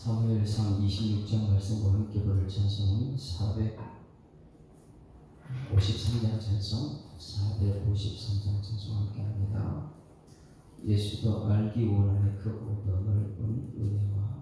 사무엘상 26장 말씀과 함께 부를 찬송은 453장 찬송, 453장 찬송 함께 합니다. 예수도 알기 원하네 크고 더 넓은 은혜와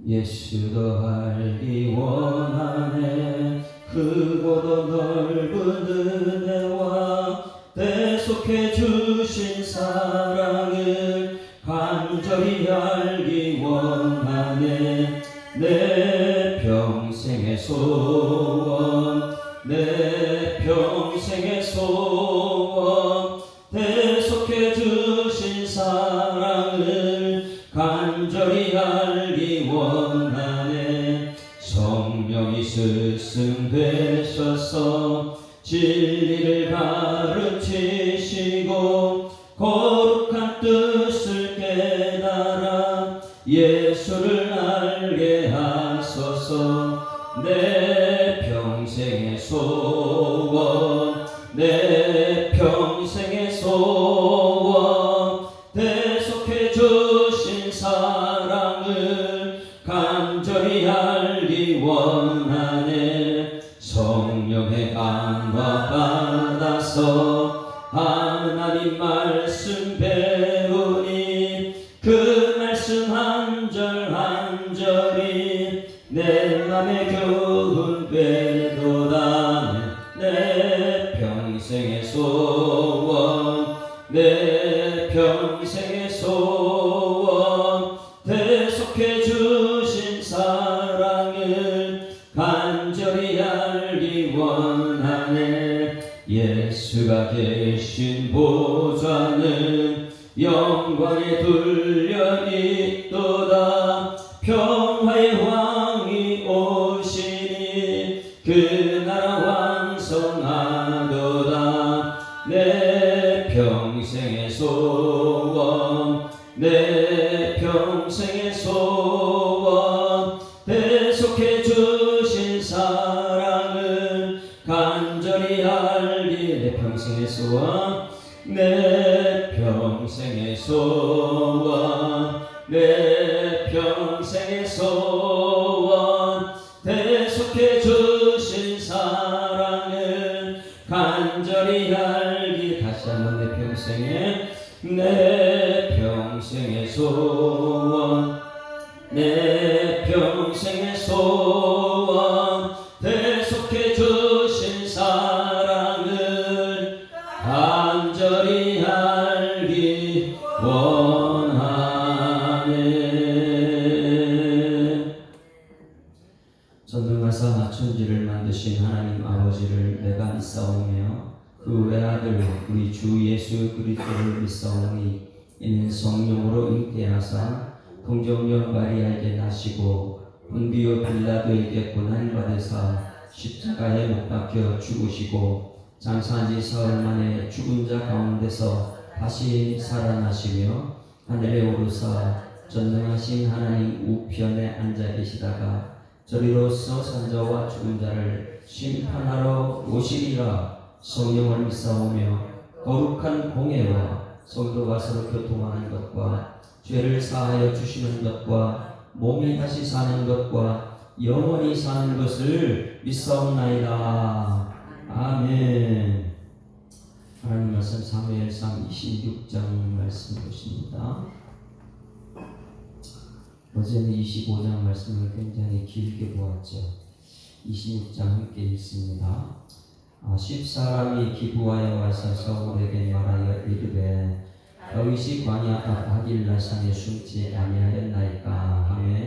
예수도 알기 원하네 크고 더 넓은 은혜와 대속해 주신 사랑을 간절히 알기 원하네 내 평생의 소원 내 평생의 소원 대속해 주신 사랑을 간절히 알기 원하네 성령이 스승되셔서 진리를 가르치시고 거룩한 뜻을 깨달아 예수를 알게 하소서 내 평생의 소원 내 평생의 소원 대속해 주신 사랑을 간절히 알기 원하네 성령의 강화 받아서 하나님 말씀 배우니 그 말씀 한 절 한 절이 내 맘에 교훈 되도다 내 평생의 소원 내 평생의 소원 대속해 주신 사랑을 간절히 알기 원하네 예수가 계신 보좌는 영광에 둘려 있도다 평화의 왕이 오시니 그 나라 왕성하도다 내 평생의 소원 내 평생의 소원 대속해 주신 사랑을 간절히 알기 내 평생의 소원 내 평생의 소원 내 평생의 소원 대속해 주신 사랑을 간절히 알기 다시 한번 내 평생의 소원 내 평생의 소원 대속해 주신 사랑을 간절히 알기 원하네 전능하사 천지를 만드신 하나님 아버지를 내가 믿사오며 그 외아들 우리 주 예수 그리스도를 믿사오니 이는 성령으로 잉태하사 동정녀 마리아에게 나시고 본디오 빌라도에게 고난받으사 십자가에 못 박혀 죽으시고 장사한 지 사흘 만에 죽은 자 가운데서 다시 살아나시며 하늘에 오르사 전능하신 하나님 우편에 앉아 계시다가 저리로서 산자와 죽은 자를 심판하러 오시리라 성령을 믿사오며 거룩한 공예와 성도가 서로 교통하는 것과 죄를 사하여 주시는 것과 몸이 다시 사는 것과 영원히 사는 것을 믿사옵나이다. 아멘. 하나님 말씀 사무엘상 26장 말씀 보십니다. 어제는 25장 말씀을 굉장히 길게 보았죠. 26장 함께 읽습니다. 10사람이 기부하여 와서 사울에게 말하여 이르되 다윗이 광야 앞 하길라 산에 숨지 아니하였나이까 하며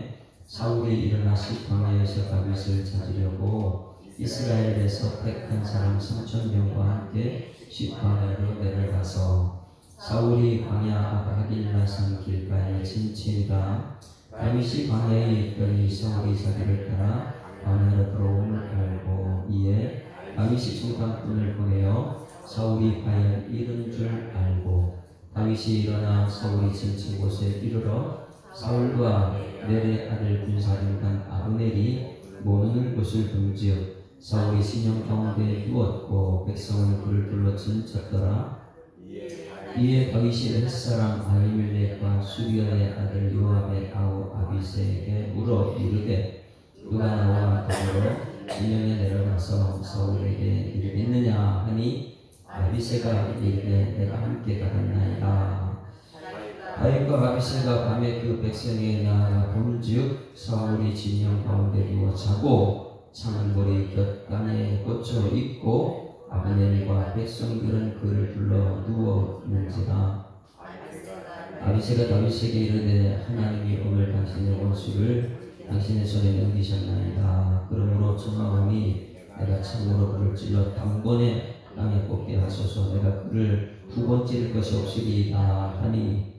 사울이 일어나서 광야에서 다윗을 찾으려고 이스라엘에서 택한 사람 3,000명과 함께 시광야로 내려가서 사울이 광야 앞 하길라 산 길가에 진치니라 다윗이 광야에 있더니 사울이 자기를 따라 광야로 들어옴을 알고 이에 다윗이 총탄꾼을 보내어 사울이 과연 이른 줄 알고 다윗이 일어나 사울이 진친 곳에 이르러 사울과 넬의 아들 군사령관 아브넬이 모는 곳을 금지어 사울이 신영 가운데 누웠고 백성은 그를 둘러 진쳤더라. 이에 다윗이 햇사람 아히멜렉과 수리아의 아들 요압의 아우 아비새에게 물어 이르되 누가 나와 더불어 진영에 내려가서 사울에게 이르겠느냐 하니 아비새가 이르되 내가 함께 가겠나이다. 다윗과 아비새가 밤에 그 백성에게 나아가 본즉 사울이 진영 가운데 누워 자고 창문고리 곁 땅에 꽂혀 있고 아브넬과 백성들은 그를 불러 누워 있는지라. 아비새가 다윗에게 이르되 하나님이 오늘 당신의 원수를 당신의 손에 넘기셨나이다. 그러므로 청하오니 내가 창으로 그를 찔러 단번에 땅에 꽂게 하소서. 내가 그를 두 번 찌를 것이 없으리이다 하니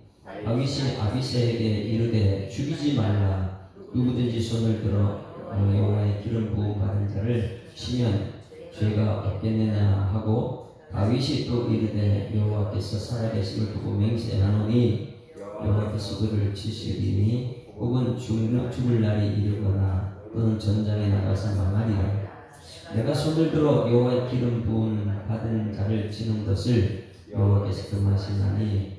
다윗이 아비새에게 이르되 죽이지 말라. 누구든지 손을 들어 여호와의 기름 부음 받은 자를 치면 죄가 없겠느냐 하고 다윗이 또 이르되 여호와께서 살아계심을 두고 맹세하노니 여호와께서 그를 치시리니 혹은 죽을 날이 이르거나 또는 전장에 나가서 망하리라. 내가 손을 들어 여호와의 기름 부음 받은 자를 치는 것을 여호와께서 금하시나니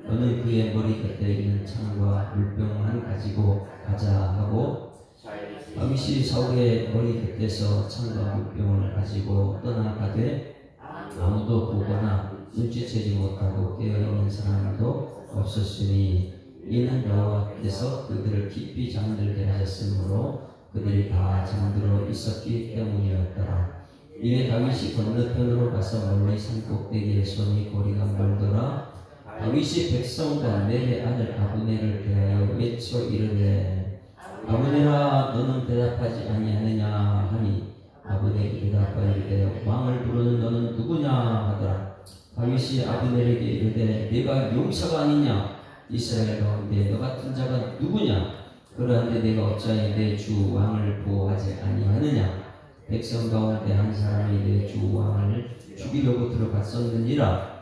너는 그의 머리 곁에 있는 창과 물병만 가지고 가자 하고 다윗이 사울의 머리 곁에서 창과 물병을 가지고 떠나가되 아무도 보거나 눈치채지 못하고 깨어있는 사람도 없었으니 이는 여호와께서 그들을 깊이 잠들게 하셨으므로 그들이 다 잠들어 있었기 때문이었더라. 이에 다윗이 건너편으로 가서 멀리 산꼭대기에 서니 거리가 멀더라. 다윗이 백성과 넬의 아들 아브넬을 대하여 외쳐 이르되 아브넬아 너는 대답하지 아니하느냐 하니 아브넬이 대답하여 이르되 왕을 부르는 너는 누구냐 하더라. 다윗이 아브넬에게 이르되 네가 용사가 아니냐 이스라엘 가운데 너 같은 자가 누구냐 그러한데 내가 어찌하여 내 주 왕을 보호하지 아니하느냐 백성 가운데 한 사람이 내 주 왕을 죽이려고 들어갔었느니라.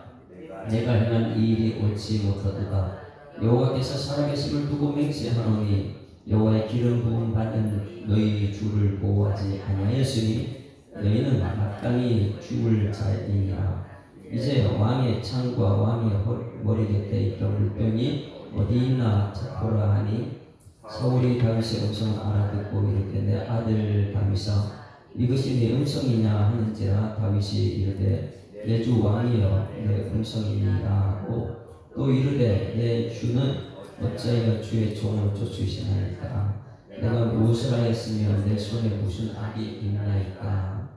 내가 행한 이 일이 옳지 못하도다. 여호와께서 살아계심을 두고 맹세하노니 여호와의 기름 부음 받은 너희 주를 보호하지 아니하였으니 너희는 마땅히 죽을 자이니라. 이제 왕의 창과 왕의 머리 곁에 있던 물병이 어디 있나 찾보라 하니 사울이 다윗의 음성을 알아듣고 이르되 내 아들 다윗아 이것이 네 음성이냐 하는지라. 다윗이 이르되 내 주 왕이여 내 음성이니이다 하고 또 이르되 내 주는 어찌하여 주의 종을 쫓으시나이까. 내가 무엇을 하였으며 내 손에 무슨 악이 있나이까.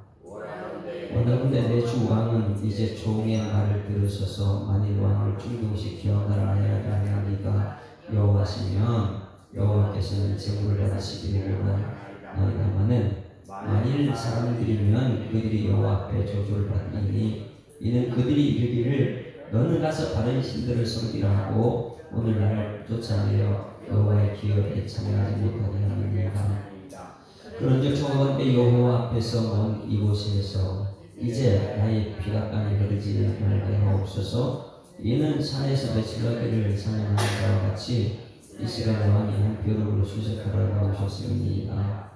원하건대 내 주 왕은 이제 종의 말을 들으셔서 만일 왕을 충동시켜 나를 하나니가 여호와시면 여호와께서는 제물을 받으시기를 원하나이다마는 만일 사람들이면 그들이 여호와 앞에 저주를 받으니 이는 그들이 이르기를 너는 가서 다른 신들을 섬기라 하고 오늘 나를 쫓아내어 여호와의 기업에 참여하지 못하게 하느니라. 그런즉 청하건대 여호와 앞에서 먼 이곳에서 이제 나의 피가 땅에 흐르지 말게 하옵소서. 이는 산에서 메칠라기를 사냥하는 자와 같이 이스라엘 왕이 한 벼룩으로 수색하러 나오셨음이니이다.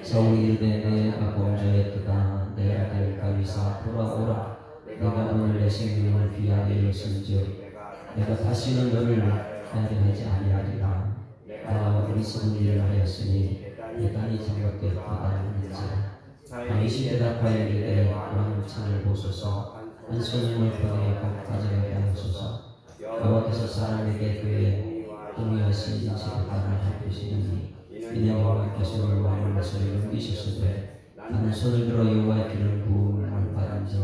사울이 이르되 내가 범죄했도다. 내 아들 다윗아 돌아오라. 내가 오늘 내 생명을 귀하게 여겼은즉 내가 다시는 너를 배하지 아니하리라. 내가 어리석은 일을 하였으니 내 간이 장갑되었도다 하는지라. 다윗이 대답하여 이르되 왕의 창을 보소서. 한 손님을 보내어 가져가게 하소서. 여호와께서 사람에게 그의 공의하신 인체를 따라 베푸시니 이는 여호와께서 왕을 내 손에 넘기셨으되 나는 손을 들어 여호와의 기름 부음을 받은 자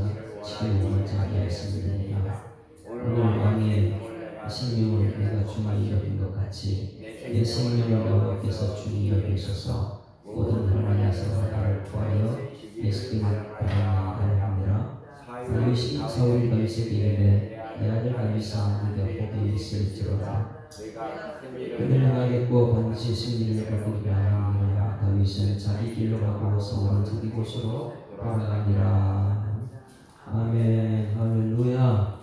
치료하지 아니하였습니다. 오늘 왕의 생명을 내가 주님이 여긴 것 같이 내 생명을 여호와께서 주님이 여기소서. 모든 하나님에서 나를 구하여 예수님을 바라옵나이다. 다윗이 사울이 다윗에게 이르되 내 아들 다윗아 네가 복이 있을지로다. 그들을 하겠고 반드시 승리를 거두리라 하니라. 다윗은 자기 길로 가고 사울은 자기 곳으로 돌아가니라. 아멘. 할렐루야.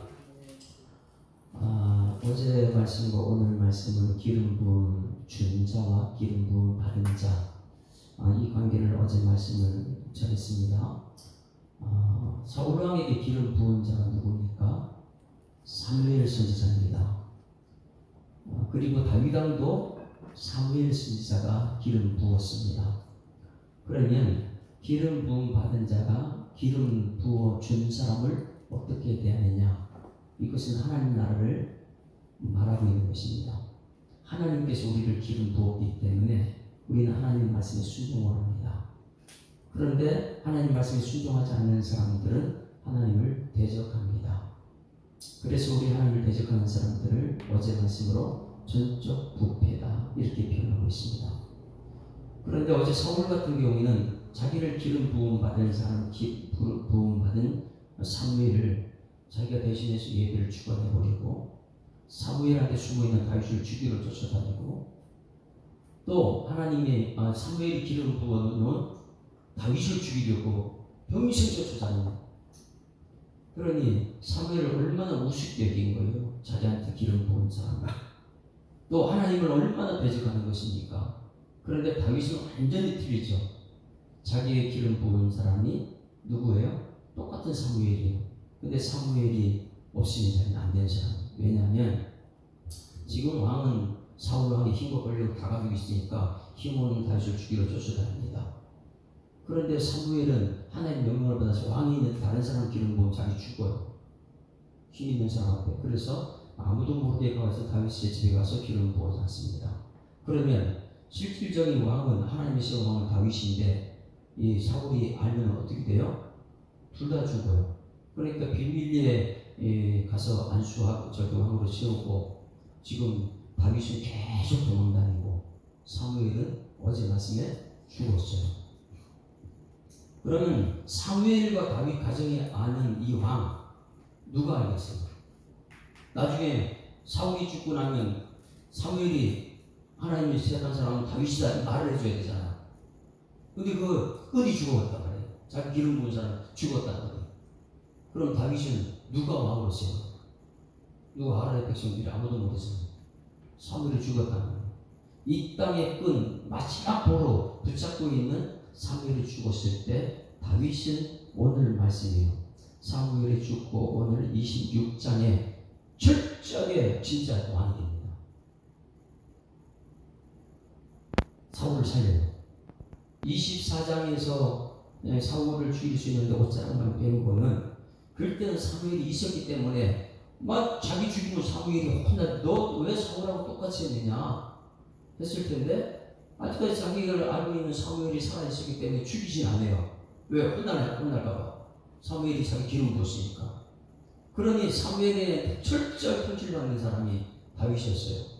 어제 말씀과 오늘 말씀은 기름 부음 준 자와 기름 부음 받은 자, 이 관계를 어제 말씀을 전했습니다. 사울 왕에게 기름 부은 자가 누굽니까? 사무엘 선지자입니다. 그리고 다윗 왕도 사무엘 선지자가 기름 부었습니다. 그러면 기름 부음 받은 자가 기름 부어 준 사람을 어떻게 대하느냐? 이것은 하나님 나라를 말하고 있는 것입니다. 하나님께서 우리를 기름 부었기 때문에 우리는 하나님 말씀에 순종을 합니다. 그런데 하나님 말씀에 순종하지 않는 사람들은 하나님을 대적합니다. 그래서 우리 하나님을 대적하는 사람들을 어제 말씀으로 전적 부패다 이렇게 표현하고 있습니다. 그런데 어제 사울 같은 경우에는 자기를 기름 부음 받은 사람, 부음 받은 사무엘을 자기가 대신해서 예배를 주관해버리고 사무엘한테 숨어있는 다윗을 죽이러 쫓아다니고 또 하나님의 사무엘이 기름 부어놓은 다윗을 죽이려고 평생 쫓아다니는. 그러니 사무엘을 얼마나 우습게 여긴 거예요. 자기한테 기름 부은 사람을. 또 하나님을 얼마나 대적하는 것입니까? 그런데 다윗은 완전히 틀리죠. 자기의 기름 부은 사람이 누구예요? 똑같은 사무엘이에요. 근데 사무엘이 없으면 자기는 안 되는 사람. 왜냐하면 지금 왕은 사울 왕이 힘과 권력을 다 가지고 있으니까 힘없는 다윗을 죽이러 쫓아다닙니다. 그런데 사무엘은 하나님 명령을 받아서 왕이 있는 다른 사람 기름 부으면 자기 죽어요. 힘 있는 사람 앞에. 그래서 아무도 모르게 가서 다윗의 집에 가서 기름 부어지 않습니다. 그러면 실질적인 왕은 하나님의 세운 왕은 다윗인데 이 사울이 알면 어떻게 돼요? 둘 다 죽어요. 그러니까 비밀리에 가서 안수하고 저기 왕으로 세우고 지금 다윗은 계속 도망다니고 사무엘은 어제 말씀에 죽었어요. 그러면 사무엘과 다윗 가정에 아는 이 왕 누가 알겠어요? 나중에 사울이 죽고 나면 사무엘이 하나님이 시작한 사람은 다윗이다 말을 해줘야 되잖아. 근데 그 어디 죽어갔단 말이에요. 자기 기름 부은 사람 죽었단 말이에요. 그럼 다윗은 누가 왕으로 세워? 누가 알아야 백성들이 아무도 모르잖아요. 사무엘이 죽었단 말이에요. 이 땅의 끈 마지막 보로 붙잡고 있는 사무엘이 죽었을 때 다윗은 오늘 말씀이에요. 사무엘이 죽고 오늘 26장에 철저하게 진짜 왕이 됩니다. 사울을 살려요. 24장에서 사울을 죽일 수 있는데 옷자락만 빼는 거는 그럴 때는 사무엘이 있었기 때문에 막 자기 죽이면 사무엘이 혼나 너 왜 사울하고 똑같이 했느냐 했을 텐데 아직까지 자기를 알고 있는 사무엘이 살아있었기 때문에 죽이진 않아요. 왜? 혼날까봐. 사무엘이 자기 기름 부었으니까. 그러니 사무엘의 철저히 통치받는 사람이 다윗이었어요.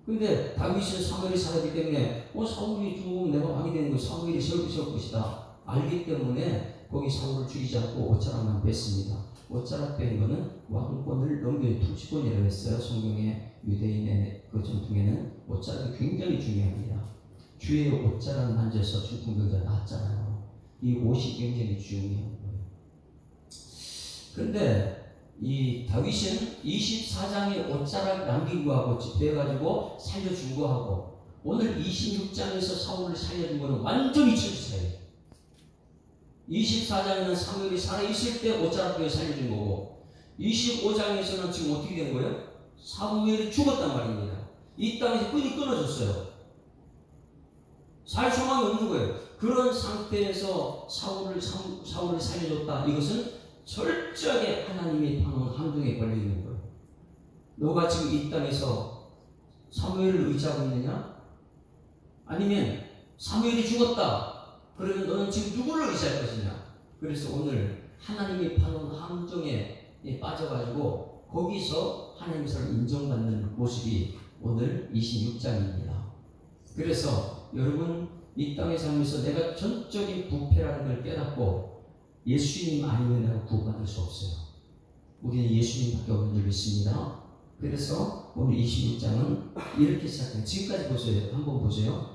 근데 다윗은 사무엘이 살았기 때문에 사울이 죽으면 내가 왕이 되는 거 사무엘이 세울 것이다 알기 때문에 거기 사울을 죽이지 않고 옷자락만 뺐습니다. 옷자락 뺀 거는 왕권을 넘겨야 통치권이라고 했어요. 성경의 유대인의 그 전통에는 옷자락이 굉장히 중요합니다. 주의 옷자락 만져서 중풍병자 나았잖아요. 이 옷이 굉장히 중요한 거예요. 그런데 이 다윗은 24장에 옷자락 남긴 거하고 집대해가지고 살려준 거하고 오늘 26장에서 사울을 살려준 거는 완전히 틀렸어요. 24장에는 사무엘이 살아있을 때 옷자락에 살려준 거고 25장에서는 지금 어떻게 된 거예요? 사무엘이 죽었단 말입니다. 이 땅에서 끈이 끊어졌어요. 살 소망이 없는 거예요. 그런 상태에서 사울을 살려줬다. 이것은 철저하게 하나님의 방언 함정에 걸려 있는 거예요. 너가 지금 이 땅에서 사무엘을 의지하고 있느냐? 아니면 사무엘이 죽었다. 그러면 너는 지금 누구를 의지할 것이냐? 그래서 오늘 하나님의 방언 함정에 빠져가지고 거기서 하나님의 사람을 인정받는 모습이 오늘 26장입니다. 그래서 여러분 이 땅에 살면서 내가 전적인 부패라는 걸 깨닫고 예수님 아니면 내가 구원받을 수 없어요. 우리는 예수님밖에 없는 줄 믿습니다. 그래서 오늘 26장은 이렇게 시작해요. 지금까지 보세요. 한번 보세요.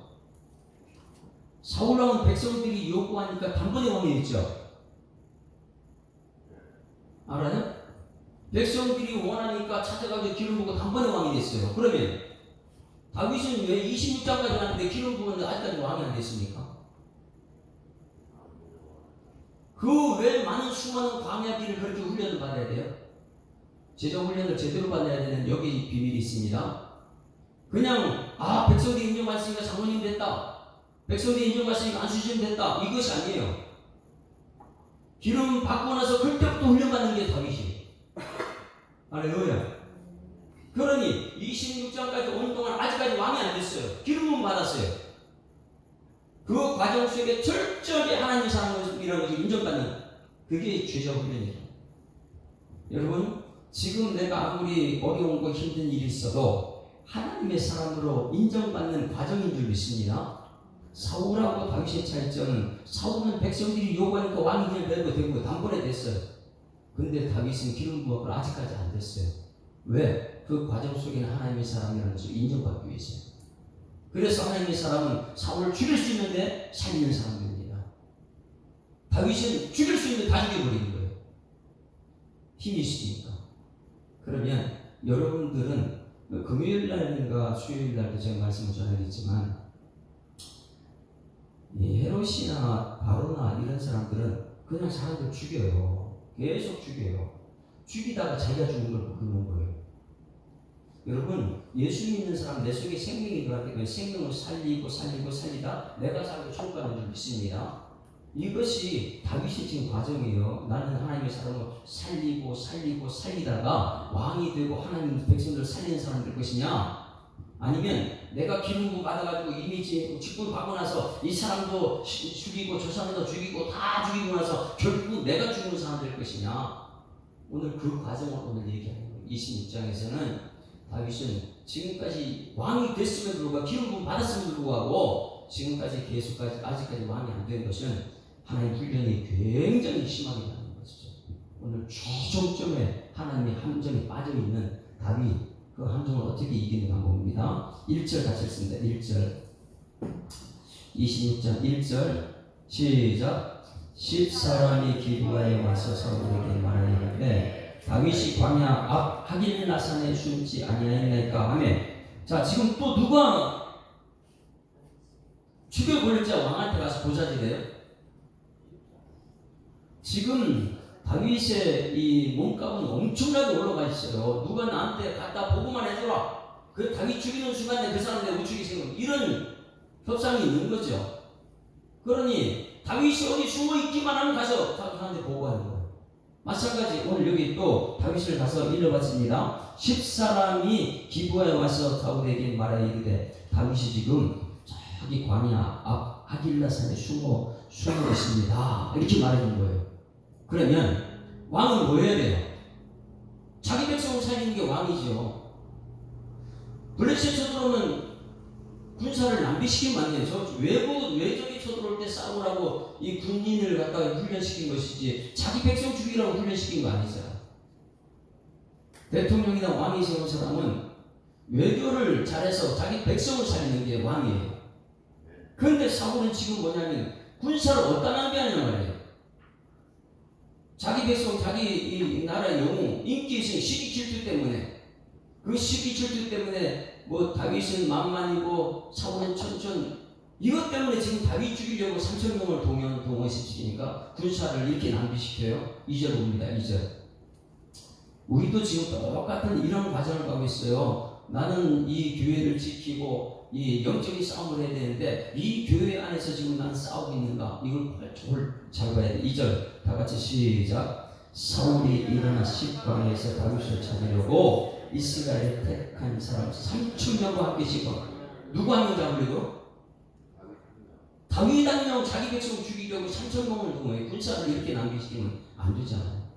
사울왕은 백성들이 요구하니까 단번에 왕이 됐죠. 알아요? 백성들이 원하니까 찾아가서 기름 부고 단번에 왕이 됐어요. 그러면 다윗은 왜 26장까지 왔는데 기름 부었는데 아직까지 왕이 안 됐습니까? 그 왜 많은 수많은 광야 길을 그렇게 훈련을 받아야 돼요? 제자 훈련을 제대로 받아야 되는 여기 비밀이 있습니다. 그냥 백성들이 인정받으니까 장로님 됐다, 백성들이 인정받으니까 안수진 됐다, 이것이 아니에요. 기름 받고 나서 그때부터 훈련받는 게 다윗이에요. 할렐루야. 그러니 26장까지 오는 동안 아직까지 왕이 안 됐어요. 기름은 받았어요. 그 과정 속에 철저하게 하나님의 사람이라는 것을 인정받는, 그게 제자 훈련이에요. 여러분, 지금 내가 아무리 어려운 거 힘든 일이 있어도 하나님의 사람으로 인정받는 과정인 줄 믿습니다. 사울하고 다윗의 차이점은, 사울은 백성들이 요구하니까 왕이 그냥 되고 단번에 됐어요. 근데 다윗은 기름 부었고 아직까지 안 됐어요. 왜? 그 과정 속에는 하나님의 사람이라는 것을 인정받기 위해서요. 그래서 하나님의 사람은 사울을 죽일 수 있는데 살리는 사람입니다. 다윗은 죽일 수 있는데 다 죽여버리는 거예요. 힘이 있으니까. 그러면 여러분들은 금요일 날인가 수요일 날도 제가 말씀을 전하겠지만, 이 헤롯이나 바로나 이런 사람들은 그냥 사람들 죽여요. 계속 죽여요. 죽이다가 자기가 죽는 걸 모르는 거예요. 여러분, 예수 믿는 사람, 내 속에 생명이 들어왔기 때문에 생명을 살리다 내가 살고 천국가는 줄 믿습니다. 이것이 다윗의 지금 과정이에요. 나는 하나님의 사람을 살리다가 왕이 되고 하나님 백성들을 살리는 사람 될 것이냐, 아니면 내가 기름 부음 받아가지고 이미 직분 받고 나서 이 사람도 죽이고 저 사람도 죽이고 다 죽이고 나서 결국 내가 죽는 사람 될 것이냐. 오늘 그 과정을 오늘 얘기하는 거예요. 26장에서는 다윗은 지금까지 왕이 됐음에도 불구하고 기름 부음 받았음에도 불구하고 지금까지 아직까지 왕이 안 된 것은 하나님 훈련이 굉장히 심하게 되는 것이죠. 오늘 최종점에 하나님의 함정이 빠져있는 다윗, 그 함정을 어떻게 이기는 방법입니다. 1절 같이 읽습니다. 1절 26장 1절 시작. 10사람이 기브아에 와서 사울에게 말하였는데 다윗이 광야 앞 하길라산에 숨지 아니하였나이까 하며, 자, 지금 또 누가 죽여버릴 자 왕한테 가서 보자지래요. 지금 다윗의 이 몸값은 엄청나게 올라가 있어요. 누가 나한테 갖다 보고만 해줘라, 그 다윗 죽이는 순간에 그 사람 내가 못 죽이세요, 이런 협상이 있는 거죠. 그러니 다윗이 어디 숨어 있기만 하면 가서 사람한테 보고하는 거예요. 마찬가지 오늘 여기 또 다윗을 가서 일러봤습니다. 10사람이 기브아에 와서 사울에게 말하여 이르되 다윗이 지금 저기 광야 앞 하길라산에 숨어 있습니다, 이렇게 말해준 거예요. 그러면 왕은 뭐 해야 돼요? 자기 백성을 살리는 게 왕이죠. 블레셋 쳐들어오면 군사를 낭비시키면 안 돼요. 외적이 쳐들어올 때 싸우라고 이 군인을 갖다가 훈련시킨 것이지 자기 백성 죽이라고 훈련시킨 거 아니잖아요. 대통령이나 왕이 세운 사람은 외교를 잘해서 자기 백성을 살리는 게 왕이에요. 그런데 사울은 지금 뭐냐면 군사를 어디다 낭비하냐 말이에요. 자기 백성, 자기 이 나라의 영웅, 인기 있으니 시기 질투 때문에, 그 시기 질투 때문에 뭐 다윗은 만만이고 사울은 천천, 이것 때문에 지금 다윗 죽이려고 3,000명을 동원시키니까 군사를 이렇게 낭비시켜요. 2절 봅니다. 2절. 우리도 지금 똑같은 이런 과정을 가고 있어요. 나는 이 교회를 지키고 이 영적인 싸움을 해야 되는데 이 교회 안에서 지금 난 싸우고 있는가, 이걸 잘 봐야 돼. 2절 다 같이 시작. 사울이 일어나 시광에서 다윗을 찾으려고 이스라엘 택한 사람 3,000명과 함께 시광. 누구 한 명 잡으려고? 다윗 한 명 자기 백성 죽이려고 3,000명을 동원해. 군사를 이렇게 낭비시키면 안 되잖아요.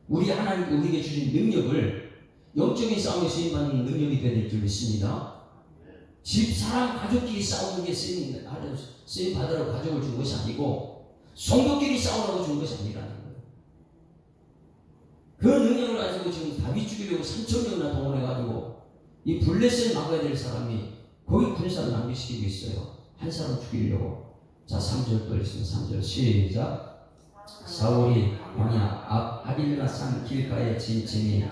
우리 하나님께 우리에게 주신 능력을 영적인 싸움에 쓰임받는 능력이 되야 될 줄 믿습니다. 집, 사람, 가족끼리 싸우는 게 쓰임 받으라고 가족을 준 것이 아니고 성도끼리 싸우라고 준 것이 아니라는 거예요. 그 능력을 가지고 지금 다윗 죽이려고 3,000명이나 동원해가지고 이 블레셋을 막아야 될 사람이 거기 군사를 낭비시키고 있어요. 한 사람 죽이려고. 자, 3절 또 있습니다. 3절 시작. 사울이 광야 앞 하길라산 길가에 진치니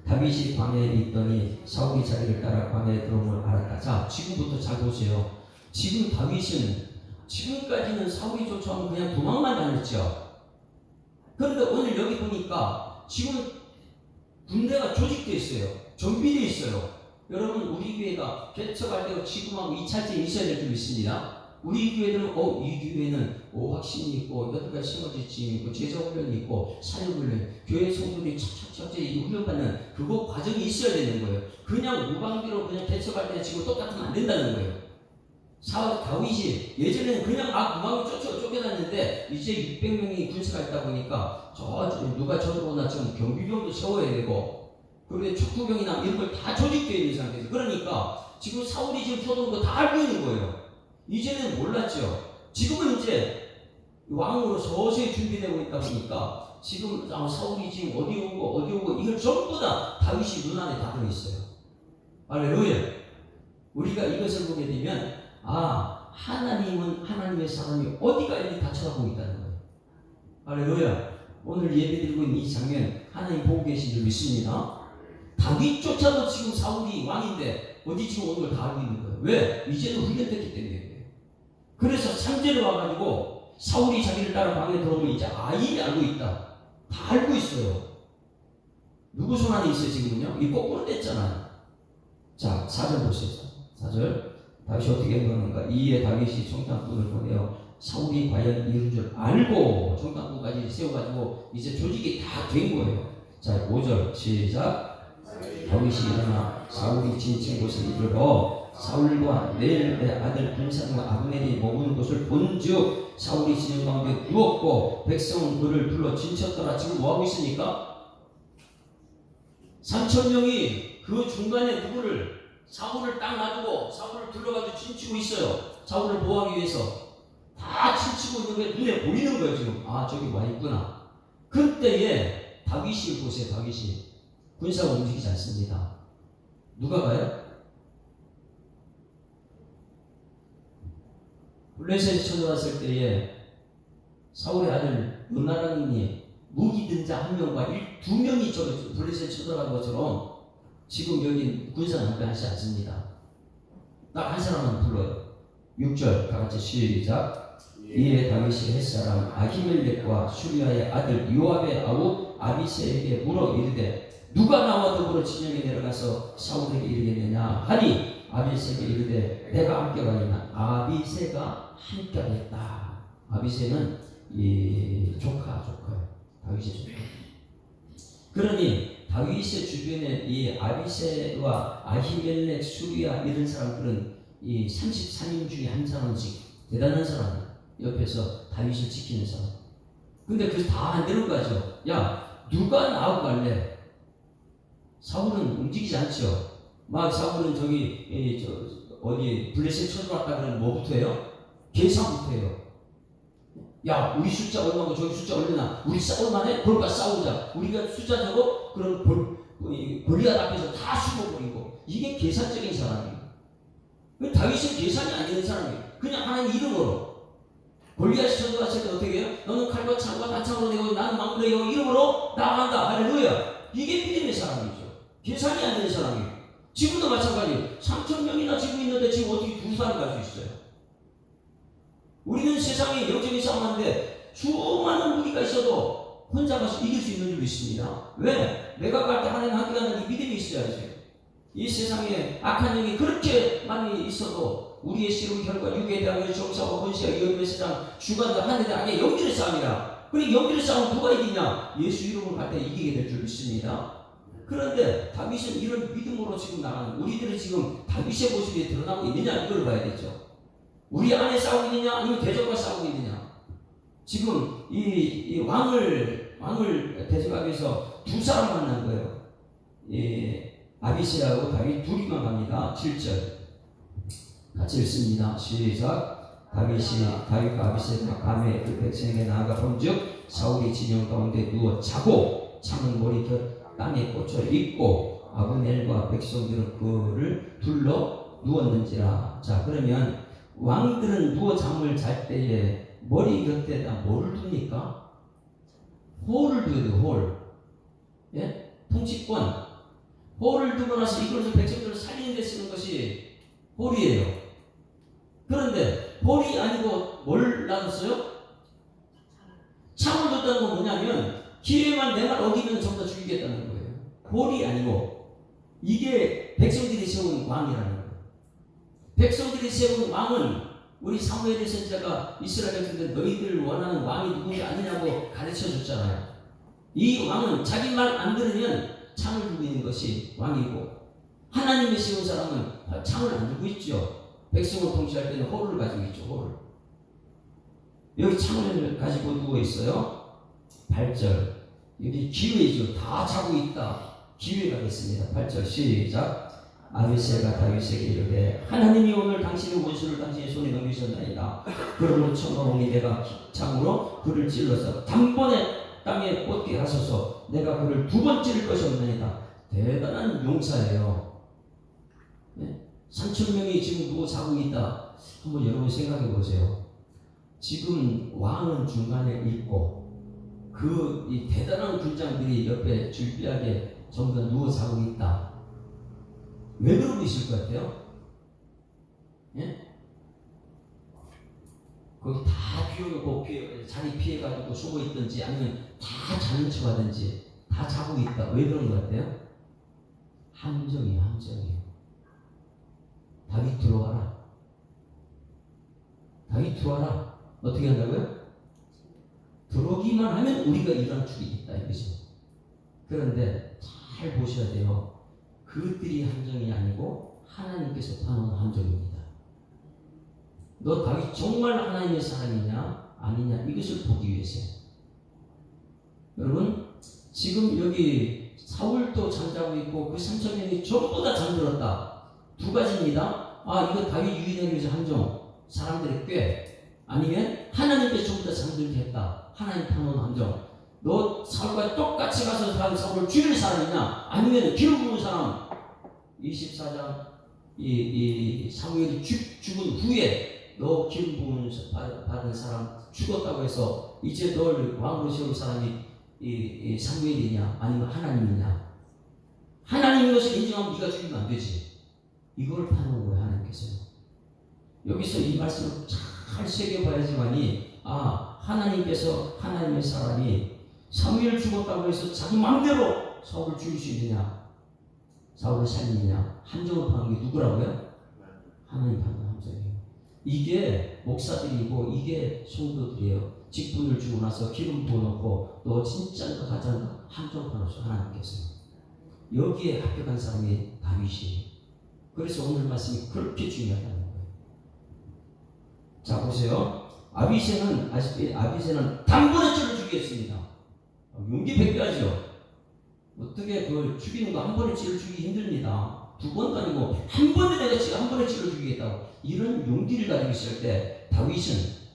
다윗이 광야에 있더니 사울이 자기를 따라 광야에 들어옴을 알았다. 자, 지금부터 잘 보세요. 지금 다윗은 지금까지는 사울이 쫓아오면 그냥 도망만 다녔죠. 그런데 오늘 여기 보니까 지금 군대가 조직되어 있어요. 정비되어 있어요. 여러분 우리 교회가 개척할 때 지금하고 2차전이 있어야 될 줄 믿습니다. 우리 교회는 이 교회는 확신이 있고 8가지 심어지침이 있고 제자훈련이 있고 사역훈련 교회 성도들이 착착착 이 훈련받는 그거 과정이 있어야 되는 거예요. 그냥 무방비로 그냥 개척할 때 지금 똑같으면 안 된다는 거예요. 다윗이 예전에는 그냥 무방비 쫓겨났는데 이제 600명이 군사가 있다 보니까 누가 저들어오나 지금 경비병도 세워야 되고 그리고 촉구병이나 이런 걸 다 조직되어 있는 상태에서 그러니까 지금 사울이 지금 쏘던 거 다 알고 있는 거예요. 이제는 몰랐죠. 지금은 이제 왕으로 서서히 준비되고 있다 보니까 지금 사울이 지금 어디 오고 이걸 전부 다 다윗이 눈안에 다 들어있어요. 할렐루야. 우리가 이것을 보게 되면 하나님은 하나님의 사람이 어디가 있는지 다 쳐다보고 있다는 거예요. 할렐루야. 오늘 예배 드리고 있는 이 장면 하나님 보고 계신 줄 믿습니다. 다윗조차도 지금 사울이 왕인데 어디 지금 오는 걸 다 알고 있는 거예요. 왜? 이제는 훈련됐기 때문에. 그래서 3절에 와가지고 사울이 자기를 따라 방에 들어오면 이제 이미 알고 있다. 다 알고 있어요. 누구 손 안에 있어요 지금은요? 이 거꾸로 됐잖아요. 자 4절 보세요. 4절 다윗이 어떻게 행동하는가. 이에 다윗이 정탐꾼을 보내어 사울이 과연 이룬 줄 알고 정탐꾼까지 세워가지고 이제 조직이 다 된 거예요. 자 5절 시작. 다윗이 일어나 사울이 지친 곳에 이르러 사울과 넬의 아들 분산과 아브넬이 머무는 곳을 본즉 사울이 진영 가운데 누웠고 백성은 그를 불러 진쳤더라. 지금 뭐하고 있습니까? 3,000명이 그 중간에 누구를 사울을 딱 놔두고 사울을 둘러가지고 진치고 있어요. 사울을 보호하기 위해서 다 진치고 있는 게 눈에 보이는 거예요. 지금 저기 와 있구나. 그때에 다윗이 보세요. 다윗이 군사가 움직이지 않습니다. 누가 가요? 블레셋이 쳐들어왔을 때에 사울의 아들 요나단이 무기 든 자 1명과 2명이 블레셋이 쳐들어간 것처럼 지금 여기 군사는 함께하지 않습니다. 딱 한 사람만 불러요. 6절 다 같이 시작. 이에 다윗이 햇사람 아히멜렉과 수리아의 아들 요압의 아우 아비새에게 물어 이르되 누가 나와 더불어 진영에 내려가서 사울에게 이르겠느냐 하니 아비새에게 이르되 내가 함께 가리나. 아비새가 함께 하겠다. 아비새는 이 조카예요. 다윗의 조카. 그러니 다윗의 주변에 이 아비새와 아히멜렉, 수리아 이런 사람들은 이 33인 중에 한 사람씩 대단한 사람이에요. 옆에서 다윗을 지키는 사람. 근데 그 다 안 되는 거죠. 야 누가 나하고 갈래? 사울은 움직이지 않죠. 막 사울은 어디 블레셋 쳐들어왔다 그러면 뭐부터 해요? 계산부터 해요. 야 우리 숫자 얼마고 저기 숫자 얼마나 우리 싸울만해? 그럴까 싸우자. 우리가 숫자 적어? 그럼 골리앗 앞에서 다 죽어버리고. 이게 계산적인 사람이에요. 다윗은 계산이 안 되는 사람이에요. 그냥 하나님 이름으로 골리앗이 쳐들어왔을 때 어떻게 해요? 너는 칼과 창과 단창으로 내고 나는 망구로 내고 이름으로 나간다. 할렐루야. 이게 믿음의 사람이죠. 계산이 안 되는 사람이에요. 지금도 마찬가지예요. 3,000명이나 지금 있는데 지금 어떻게 두 사람 갈 수 있어요? 우리는 세상에 영적인 싸움하는데 수많은 무기가 있어도 혼자 가서 이길 수 있는 줄 믿습니다. 왜? 내가 갈 때 하나님 함께 가는 이 믿음이 있어야지. 이 세상에 악한 영이 그렇게 많이 있어도 우리의 씨름 혈과 육에 대한 정사와 권세와 위험의 세상 주관과 하늘에 아니야 영적인 싸움이라. 그러니 영적인 싸움 누가 이기냐? 예수 이름으로 갈 때 이기게 될 줄 믿습니다. 그런데 다윗은 이런 믿음으로 지금 나가는 우리들은 지금 다윗의 모습이 드러나고 있느냐 이걸 봐야 되죠. 우리 안에 싸우고 있느냐 아니면 대적과 싸우고 있느냐. 지금 이 왕을 대적하기 위해서 두 사람 만난 거예요. 아비새하고 다윗 둘이만 갑니다. 7절 같이 읽습니다. 시작. 다윗과 아비새가 밤에 그 백성에게 나아가 본즉 사울이 진영 가운데 누워 자고 창은 머리 곁 땅에 꽂혀 있고 아브넬과 백성들은 그를 둘러 누웠는지라. 자 그러면 왕들은 누워 잠을 잘 때에 머리 곁에다 뭐를 둡니까? 홀을 둬야 돼요. 홀. 예? 통치권. 홀을 두고 나서 이걸로 백성들을 살리는 데 쓰는 것이 홀이에요. 그런데 홀이 아니고 뭘 놔뒀어요? 창을 뒀다는 건 뭐냐면 기회만 내 말 어기면 전부 다 죽이겠다는 거예요. 홀이 아니고 이게 백성들이 세운 왕이라는 거예요. 백성들이 세운 왕은 우리 사무엘의 선지자가 이스라엘 백성들 너희들 원하는 왕이 누군지 아니냐고 가르쳐 줬잖아요. 이 왕은 자기 말 안 들으면 창을 들고 있는 것이 왕이고, 하나님이 세운 사람은 창을 안 들고 있죠. 백성을 통치할 때는 호를 가지고 있죠. 호를. 여기 창을 가지고 누워 있어요. 8절. 여기 기회죠. 다 자고 있다. 기회가 됐습니다. 8절 시작. 아비새가 다윗에게 이르되 하나님이 오늘 당신의 원수를 당신의 손에 넘기셨나이다. 그러므로 청하오니 내가 창으로 그를 찔러서 단번에 땅에 꽂게 하소서. 내가 그를 2번 찌를 것이 없나이다. 대단한 용사예요. 네? 3,000명이 지금 누워 자고 있다. 한번 여러분 생각해 보세요. 지금 왕은 중간에 있고 이 대단한 군장들이 옆에 줄비하게 전부 다 누워 자고 있다. 왜 그러고 있을 것 같아요? 예? 거기 다 비워놓고 자리 피해가지고 숨어 있든지 아니면 다 자는 척 하든지 다 자고 있다. 왜 그런 것 같아요? 함정이에요. 함정이에요. 다윗 들어와라. 다윗 들어와라. 어떻게 한다고요? 들어오기만 하면 우리가 일어날 수 있다 이거죠. 그런데 잘 보셔야 돼요. 그들이 함정이 아니고 하나님께서 파놓은 함정입니다. 너 다윗 정말 하나님의 사람이냐 아니냐 이것을 보기 위해서요. 여러분 지금 여기 사울도 잠자고 있고 그 3,000명이 전부 다 잠들었다. 2가지입니다. 이거 다윗 유인하기 위해서 함정, 사람들이 꽤, 아니면 하나님께서 전부 다 잠들게 했다. 하나님 파놓은 함정. 너 사울과 똑같이 가서 사울을 죽일 사람이냐 아니면 기름 부은 사람. 24장 이 사무엘이 죽은 후에 너 기름 부은 받은 사람 죽었다고 해서 이제 널 왕으로 세울 사람이 이 사무엘이냐 아니면 하나님이냐. 하나님인 것을 인정하면 네가 죽이면 안 되지. 이걸 파는 거예요. 하나님께서. 여기서 이 말씀을 잘 새겨봐야지만이 하나님께서 하나님의 사람이 사무엘 죽었다고 해서 자기 마음대로 사울을 죽일 수 있느냐 사울을 살리느냐 함정을 파는 게 누구라고요? 하나님 파는 함정이에요. 이게 목사들이고 이게 성도들이에요. 직분을 주고 나서 기름 부어놓고 너 진짜인가 가짜인가 함정 파놓으셔. 하나님께서. 여기에 합격한 사람이 다윗이에요. 그래서 오늘 말씀이 그렇게 중요하다는 거예요. 자 보세요. 아비새는 단번에 저를 죽이겠습니다. 용기 백배하죠. 어떻게 그걸 죽이는 거 한 번에 찌를 죽이기 힘듭니다. 2번도 아니고 한 번에 내가 지금 한 번에 찌를 죽이겠다고 이런 용기를 가지고 있을 때 다윗은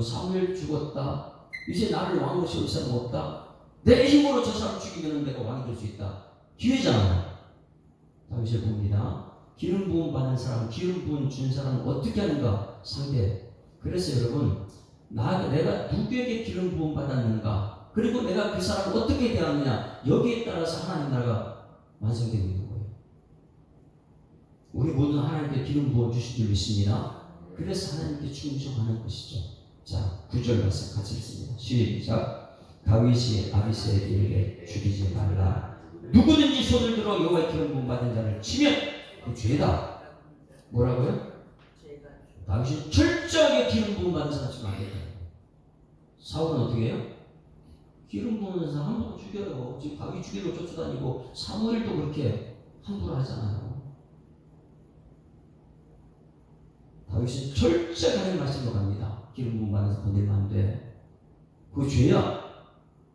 사무엘 죽었다. 이제 나를 왕으로 세울 사람 없다. 내 힘으로 저 사람 죽이면 내가 왕이 될 수 있다. 기회잖아요. 다윗을 봅니다. 기름 부음 받는 사람, 기름 부음 준 사람은 어떻게 하는가? 상대. 그래서 여러분 내가 누구에게 기름 부음 받았는가? 그리고 내가 그 사람을 어떻게 대하느냐 여기에 따라서 하나님 나라가 완성되고 있는 거예요. 우리 모두 하나님께 기름 부어 주신 줄 믿습니다. 그래서 하나님께 충성하는 것이죠. 자 9절 말씀 같이 읽습니다. 시작. 다윗이 아비새에게 죽이지 말라. 누구든지 손을 들어 여호와의 기름 부음 받은 자를 치면 그 죄다. 뭐라고요? 다윗이 철저하게 기름 부음 받은 사람 치면 안 된다. 사울은 어떻게 해요? 기름 부은 사람 함부로 죽여요. 지금 다윗 죽이러 쫓아다니고 사무엘도 그렇게 함부로 하잖아요. 다윗은 철저하게 하나님 말씀으로 갑니다. 기름 부음 받는 사람 건들면 안 돼. 그거 죄야.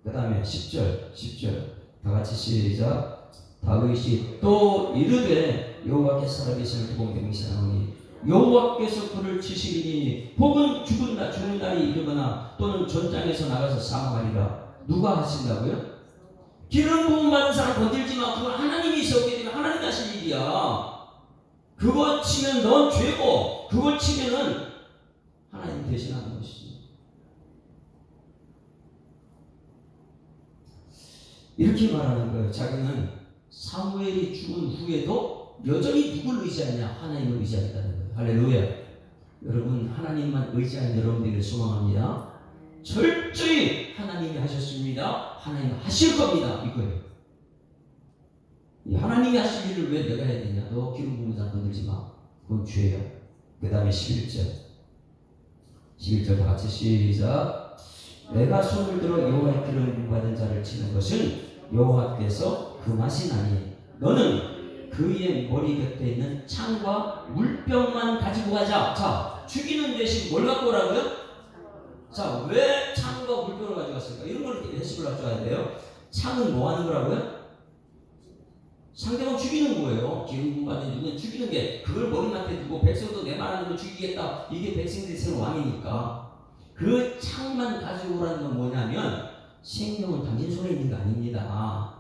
그 다음에 10절 다 같이 시작. 다윗이 또 이르되 여호와께서 살아계심을 두고 맹세하노니 여호와께서 그를 치시리니 혹은 죽는 날이 이르거나 또는 전장에서 나가서 사망하리라. 누가 하신다고요? 기름 부음 받은 사람 건들지 마. 그건 하나님이 세우게 되면 하나님이 하실 일이야. 그거 치면 넌 죄고 그걸 치면은 하나님 대신하는 것이지. 이렇게 말하는 거예요. 자기는 사무엘이 죽은 후에도 여전히 누굴 의지하냐? 하나님을 의지하겠다는 거예요. 할렐루야. 여러분 하나님만 의지하는 여러분들을 소망합니다. 철저히 하나님이 하셨습니다. 하나님 하실 겁니다. 이거예요. 이 하나님이 하실 일을 왜 내가 해야 되냐? 너 기름 부는 자는 건들지 마. 그건 죄야. 그 다음에 11절 다 같이 시작. 내가 손을 들어 여호와의 기름 부음 받은 자를 치는 것은 여호와께서 금하시나니 너는 그의 머리 곁에 있는 창과 물병만 가지고 가자. 자, 죽이는 대신 뭘 갖고 오라고요? 자, 왜 창과 물병을 가지고 갔을까? 이런 걸 해석을 할 줄 알아야 돼요. 창은 뭐 하는 거라고요? 상대방 죽이는 거예요. 기름 부음 받은 누구는 죽이는 게, 그걸 머리맡에 두고 백성도 내 말하는 거 죽이겠다. 이게 백성들이 세운 왕이니까. 그 창만 가지고 오라는 건 뭐냐면, 생명은 당신 손에 있는 거 아닙니다.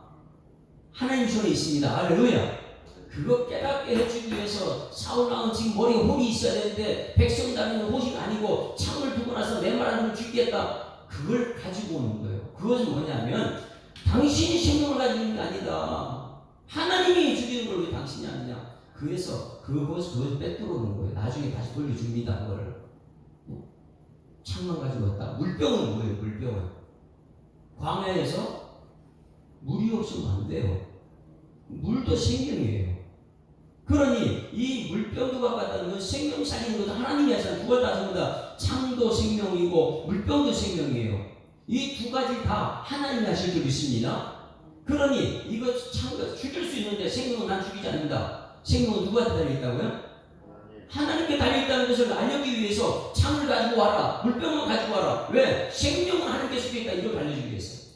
하나님 손에 있습니다. 할렐루야. 그거 깨닫게 해주기 위해서 사울왕은 지금 머리에 홀이 있어야 되는데, 백성 다니는 홀이 아니고 창을 두고 나서 내 말하는 걸 죽이겠다. 그걸 가지고 오는 거예요. 그것은 뭐냐면, 당신이 생명을 가지고 있는 게 아니다. 하나님이 죽이는 걸 왜 당신이 아니냐. 그래서 그것을 빼뚫어놓은 거예요. 나중에 다시 돌려줍니다. 그거를. 창만 가지고 왔다. 물병은 뭐예요? 물병은 광야에서 물이 없으면 안 돼요. 물도 생명이에요. 그러니 이 물병도 갖다는 건 생명 살리는 것도 하나님이 하시는, 두 가지 다 전부 다 창도 생명이고 물병도 생명이에요. 이 두 가지 다 하나님이 하실 줄 믿습니다. 그러니 이거 창을 죽일 수 있는데 생명은 난 죽이지 않는다. 생명은 누구한테 달려있다고요? 하나님께 달려있다는 것을 알려주기 위해서 창을 가지고 와라, 물병을 가지고 와라. 왜? 생명은 하나님께 속해있다. 이걸 알려주기 위해서.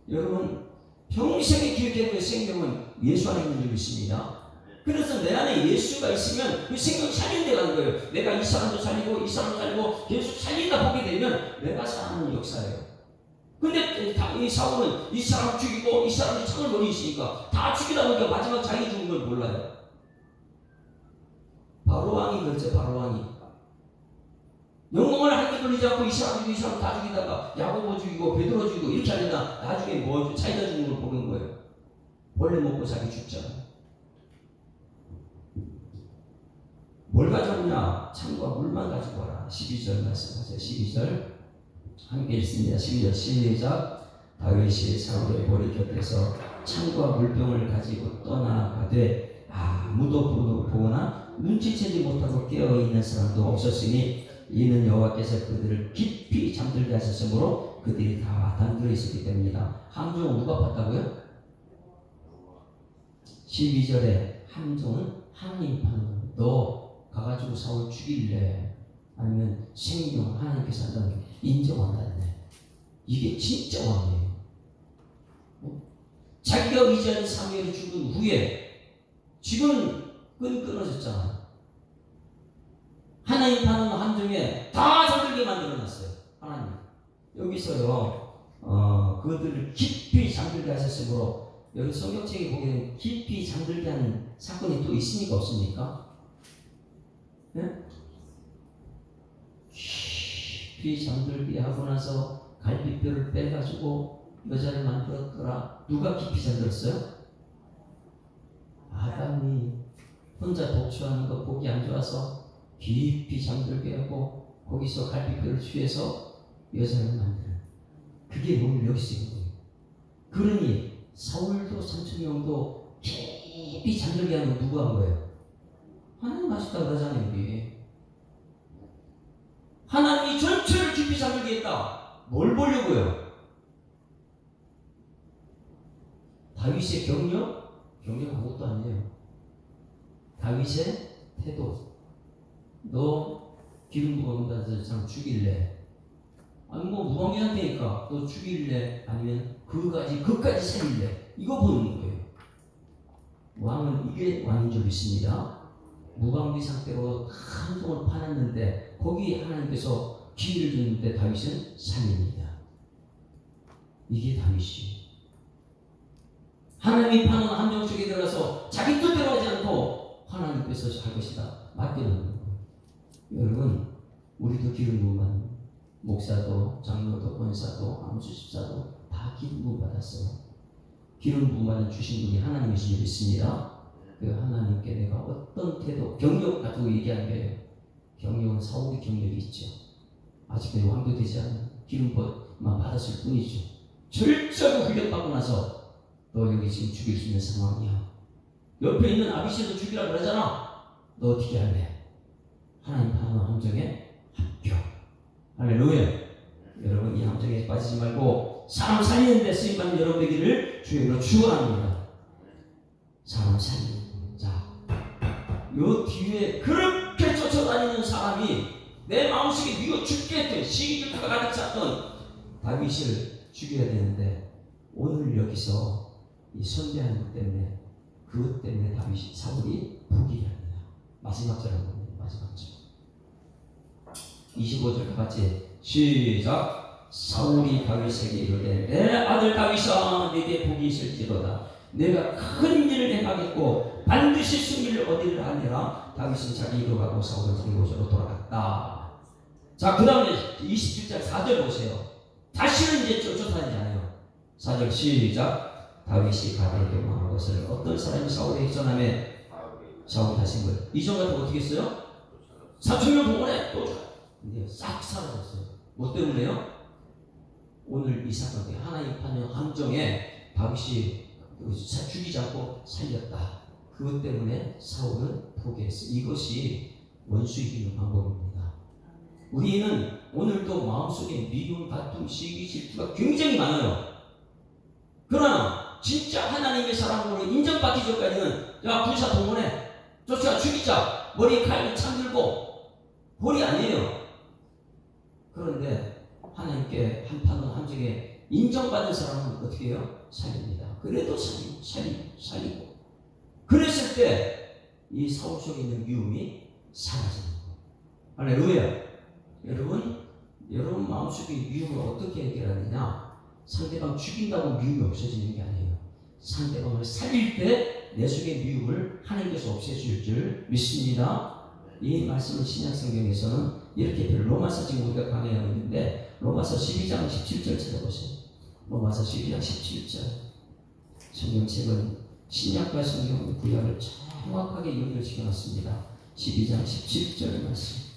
여러분, 평생에 기억해야 될 생명은 예수 안에 있는 줄 믿습니다. 그래서 내 안에 예수가 있으면 그 생명 살리는 데 가는 거예요. 내가 이 사람도 살리고 이 사람도 살리고 계속 살린다 보게 되면 내가 사는 역사예요. 근데 이 사울은 이 사람 죽이고 이 사람이 창을 머리 있으니까 다 죽이다 보니까 마지막 자기 죽은 걸 몰라요. 바로왕이 그랬죠. 바로왕이 영광을 한 개 돌리지 않고 이 사람 죽이고 이 사람 다 죽이다가 야고보 죽이고 베드로 죽이고 이렇게 하려다 나중에 뭐 자기가 죽은 걸 보는 거예요. 벌레 먹고 자기 죽잖아요. 뭘 가져오냐? 창과 물만 가지고 와라. 12절 말씀하세요. 12절 함께 읽습니다. 12절 시작. 다윗이 사울의 머리 곁에서 창과 물병을 가지고 떠나가되 아무도 보거나 눈치채지 못하고 깨어있는 사람도 없었으니 이는 여호와께서 그들을 깊이 잠들게 하셨으므로 그들이 다 잠들어 있었기 때문이다. 함정은 누가 봤다고요? 12절에 함정은 하나님 파는, 너 가가지고 사울 죽일래? 아니면 생명 하나님께서 한다는 인정한다네. 이게 진짜 왕이에요. 자기가 의지하는 사무엘이 죽은 후에 지금 끊어졌잖아. 하나님 파는 함정에 다 잠들게 만들어놨어요. 하나님 여기서요 그들을 깊이 잠들게 하셨으므로, 여기 성경책에 보게 되면 깊이 잠들게 하는 사건이 또 있습니까? 없습니까? 네? 깊이 잠들게 하고 나서 갈비뼈를 빼가지고 여자를 만들었더라. 누가 깊이 잠들었어요? 아담이 혼자 독초하는 거 보기 안 좋아서 깊이 잠들게 하고 거기서 갈비뼈를 취해서 여자를 만드는, 그게 오늘 여기서 있는 거예요. 그러니 사울도 삼천명도 깊이 잠들게 하는 건 누가 한 거예요? 하나님 하셨다 그러잖아요. 여기 하나님이 전체를 깊이 잠들게 했다. 뭘 보려고요? 다윗의 경력? 경력 아무것도 아니에요. 다윗의 태도. 너 기름 부음 받은 사람 죽일래? 아니 뭐 무방비 상태니까 너 죽일래? 아니면 그까지 살릴래? 이거 보는 거예요. 왕은 이게 왕인 줄 믿습니다. 무방비 상태로 함정을 파놨는데 거기 하나님께서 기회를 줬는데 다윗은 살립니다. 이게 다윗이 하나님이 파는 함정 속에 들어가서 자기 뜻대로 하지 않고 하나님께서 할 것이다 맡겨놓는 거예요. 여러분, 우리도 기름 부음만, 목사도 장로도 권사도 안수집사도 다 기름 부음 받았어요. 기름 부음만 주신 분이 하나님이신 줄 믿습니다. 그 하나님께 내가 어떤 태도, 경력 가지고 얘기하는 거예요. 경력은 사울의 경력이 있죠. 아직까지 왕도 되지 않은 기름 부음만 받았을 뿐이죠. 철저하게 훈련받고 나서 너 여기 지금 죽일 수 있는 상황이야. 옆에 있는 아비시도 죽이라 그러잖아. 너 어떻게 할래? 하나님 파는 함정에 합격. 할렐루야. 여러분 이 함정에 빠지지 말고 사람 살리는 데 쓰임받는 여러분 되기를 주님으로 축원합니다. 사람 살리는 자, 요 뒤에 그렇게 쫓아다니는 사람이 내 마음속에 미워 죽겠던 시기질투가 가득 찼던 다윗을 죽여야 되는데 오늘 여기서 이 선대하는 것 때문에 그것 때문에 다윗이 사울이 포기합니다. 마지막 절 한번 마지막 절 25절 다 같이 시작. 사울이 다윗에게 이르되 내 아들 다윗아 내게 복이 있을지로다. 내가 큰 일을 행하겠고 반드시 승리를 얻으리라 하니라. 다윗은 자기 이로 가고 사울은 자기 곳으로 돌아갔다. 자, 그 다음에 27장 4절 보세요. 다시는 이제 쫓아다니잖아요. 4절 시작. 다윗이 가드에 경험한 것을 어떤 사람이 사울에게 전하매 사울이 하신 거예요. 이전 같은 거 어떻게 했어요? 4,000명 동원해 또 근데 싹 사라졌어요. 뭐 때문에요? 오늘 이 사건 때문에 하나님 파는 함정에 다윗이 죽이지 않고 살렸다. 그것 때문에 사울은 포기했어요. 이것이 원수 이기는 방법입니다. 우리는 오늘도 마음속에 미움, 다툼, 시기, 질투가 굉장히 많아요. 그러나 진짜 하나님의 사람으로 인정받기 전까지는 야 군사 동원해 쫓아 죽이자 머리에 칼을 참들고 볼이 아니에요. 그런데 하나님께 한판은 함정에 인정받은 사람은 어떻게 해요? 살립니다. 그래도 살리고 그랬을 때 이 사울 속에 있는 미움이 사라지는 거예요. 할렐루야. 여러분 마음속에 미움을 어떻게 해결하느냐? 상대방 죽인다고 미움이 없어지는 게 아니에요. 상대방을 살릴 때 내 속의 미움을 하나님께서 없애줄 줄 믿습니다. 이 말씀을 신약성경에서는 이렇게 로마서 지금 우리가 강의하고 있는데 로마서 12장 17절 찾아보세요. 로마서 12장 17절. 성경책은 신약과 성경 구약을 정확하게 연결시켜 놨습니다. 12장 17절 말씀.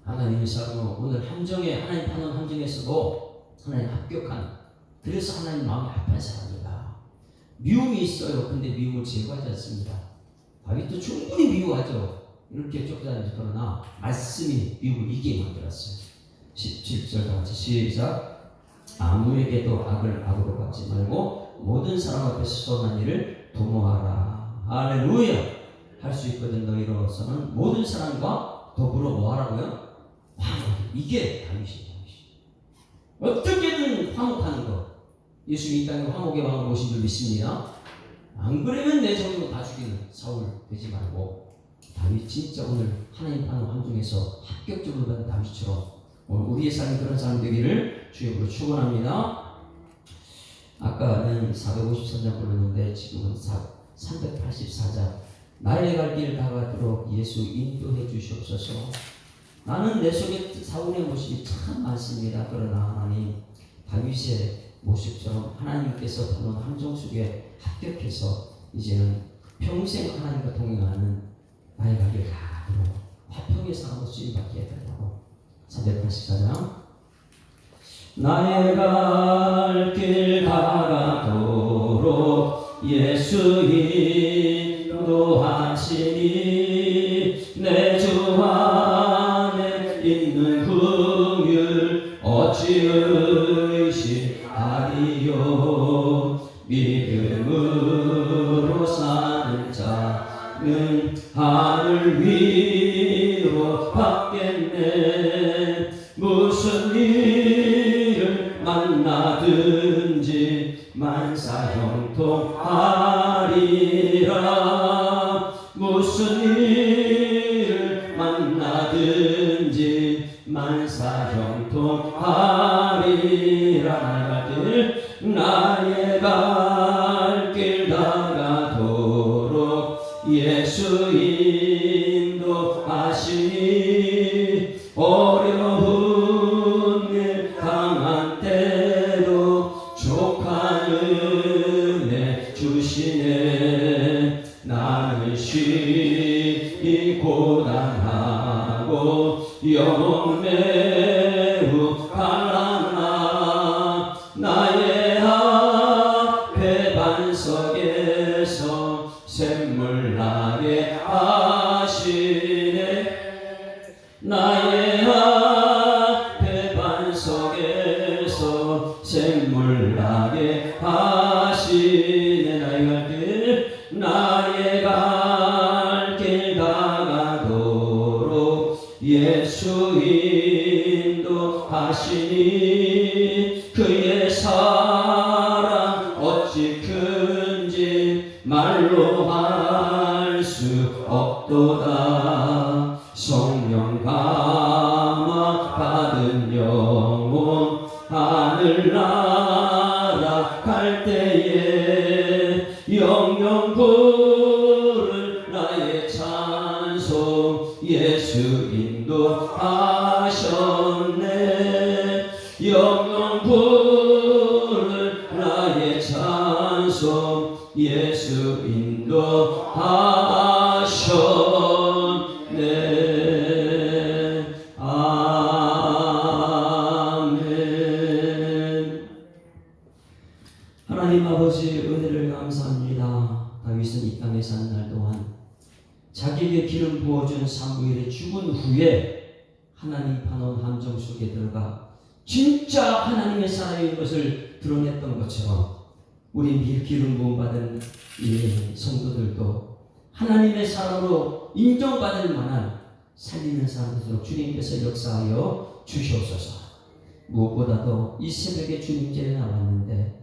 하나님의 사람은 오늘 함정에 하나님 파는 함정에서도 하나님 합격한 그래서 하나님 마음이 아픈 사람이다. 미움이 있어요. 근데 미움을 제거하지 않습니다. 다윗도 충분히 미워하죠. 이렇게 쫓아다니죠. 그러나 말씀이 미움을 이기게 만들었어요. 17절 다 같이 시작. 아무에게도 악을 악으로 갚지 말고 모든 사람 앞에서 선한 일을 도모하라. 할렐루야. 할 수 있거든. 너희로서는 모든 사람과 더불어 뭐 하라고요? 화목하라. 이게 다윗이에요. 어떻게든 화목하는 것. 예수님이 이 땅에 화목의 왕을 오신 줄 믿습니다. 안 그러면 내 정도 다 죽이는 사울 되지 말고 다윗 진짜 오늘 하나님 파는 함정에서 합격적으로 된 다윗처럼 오늘 우리의 삶이 그런 사람 되기를 주님으로 축원합니다. 아까는 453장 불렀는데 지금은 384장. 나의 갈 길 다가도록 예수 인도해 주시옵소서. 나는 내 속에 사울의 모습이 참 많습니다. 그러나 하나님 다윗의 모습처럼 하나님께서 보는 함정 속에 합격해서 이제는 평생 하나님과 동행하는 나의 갈 길 다가도록 화평의 사람으로 쓰임받게 해달라고. 384장. 나의 갈 길 다가도록 예수 인도하시니 내 주 안에 있는 긍휼 어찌 의심하리요. 믿음으로 사는 자는 하늘 위로 받겠네. 무슨 일을 만나든지 만사형통하리라. 무슨 일을 만나든지 만사형통하리라. 나의 갈 길 다가도록 예수 인도하시니 어려운 일 강한 때도 족한 은혜 주시네. 나는 쉬이 고단하고 영혼 매우 나의 앞에 반석에서 샘물 나게 하시네. 나의 갈 길 다가도록 예수 인도하시니 그의 사랑 어찌 큰지 말로 할 수 없도다. 성령 감화 받은 영혼 하늘나라 갈 때에 영영 부를 나의 찬송 예수 인도하셨네. 영영 부를 나의 찬송 예수 인도하셨네. 아멘. 하나님 아버지 은혜를 감사합니다. 다윗은 이 땅에 사는 날 동안 자기에게 기름 부어준 사무엘의 죽은 후에 하나님 반원 함정 속에 들어가 진짜 하나님의 사람인 것을 드러냈던 것처럼 우리 기름 부음 받은 이 성도들도 하나님의 사람으로 인정받을 만한 살리는 사람으로 주님께서 역사하여 주시옵소서. 무엇보다도 이 새벽에 주님 제에 나왔는데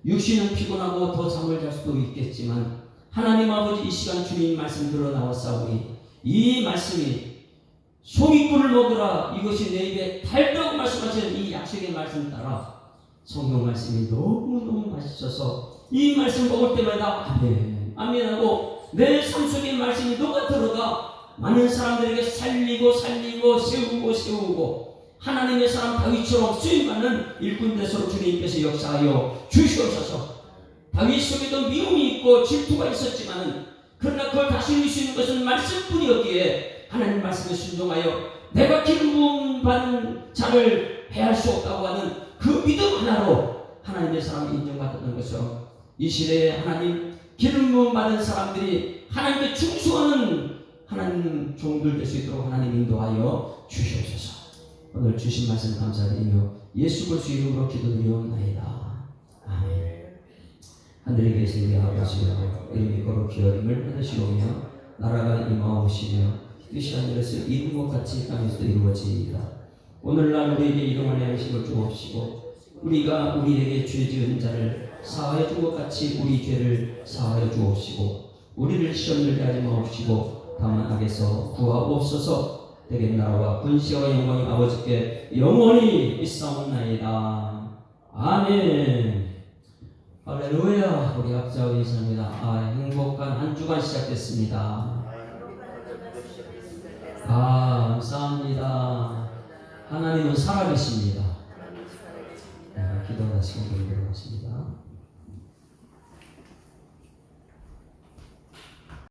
육신은 피곤하고 더 잠을 잘 수도 있겠지만 하나님 아버지 이 시간 주님 말씀 들어 나왔사오니 이 말씀이 송이꿀을 먹으라 이것이 내 입에 달다고 말씀하시는 이 약속의 말씀 따라 성경 말씀이 너무너무 맛있어서 이 말씀 먹을 때마다 아멘 아멘하고 내 삶 속의 말씀이 녹아 들어가 많은 사람들에게 살리고 세우고 하나님의 사람 다윗처럼 쓰임받는 일꾼 되도록 주님께서 역사하여 주시옵소서. 다윗 속에도 미움이 있고 질투가 있었지만 그러나 그걸 다스릴 수 있는 것은 말씀뿐이었기에 하나님 말씀에 순종하여 내가 기름 부음 받은 자를 해할 수 없다고 하는 그 믿음 하나로 하나님의 사람이 인정받았던 것처럼 이 시대에 하나님 기름 부음 받은 사람들이 하나님께 충성하는 하나님 종들 될 수 있도록 하나님 인도하여 주시옵소서. 오늘 주신 말씀 감사드리며 예수 그리스도 이름으로 기도드리옵나이다. 아멘. 하늘에 계신 우리 아버지여 이름이 거룩히 여김을 받으시오며 나라가 임하오시며 뜻이 하늘에서 이룬 것 같이 땅에서도 이루어지이다. 오늘날 우리에게 일용할 양식을 주옵시고 우리가 우리에게 죄 지은 자를 사하여 준 것 같이 우리 죄를 사하여 주옵시고 우리를 시험 들게 하지 마옵시고 다만 악에서 구하옵소서. 되게 나라와 군시와 영광이 아버지께 영원히 있사옵나이다. 아멘. 할렐루야. 우리 각자 의사입니다. 행복한 한 주간 시작됐습니다. 감사합니다. 하나님은 살아계십니다. 기도하시고 들어가십니다.